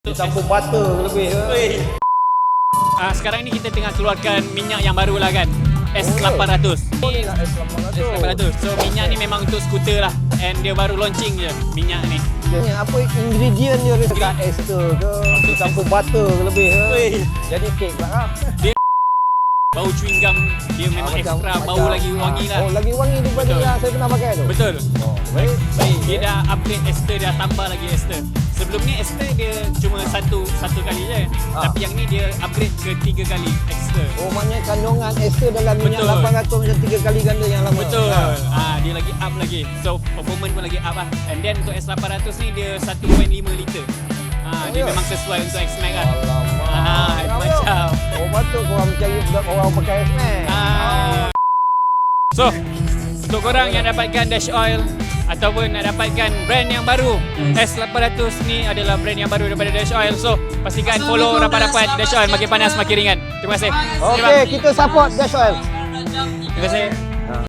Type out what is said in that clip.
Dicampur butter lebih ke? Sekarang ni kita tengah keluarkan minyak yang baru lah kan, S800. S800. So minyak ni memang untuk skuter lah, and dia baru launching je minyak ni. Apa ingredient dia dekat ester ke? Dicampur butter lebih ke? Jadi kek pula. Bau chewing gum dia memang ekstra bau lagi wangi lah. Oh, lagi wangi daripada yang saya pernah pakai tu. Betul. Oh, baik. Dia dah upgrade ester, dia dah tambah lagi ester. Sebelum ni ester dia cuma satu kali je. Tapi yang ni dia upgrade ke 3 kali ester. Oh, maknanya kandungan ester dalam minyak Betul. 800 macam 3 kali ganda yang lama. Betul. Dia lagi up lagi. So performance pun lagi up lah. And then untuk S800 ni dia 1.5 liter. Dia memang sesuai untuk X-Max lah. Macam. Oh, patut korang mencari budak orang pakai X-Max. So, untuk korang yang dapatkan Dash Oil ataupun nak dapatkan brand yang baru, S800 ni adalah brand yang baru daripada Dash Oil. So, pastikan follow rapat-rapat Dash Oil, makin panas makin ringan. Terima kasih. Okey, kita support Dash Oil. Terima kasih.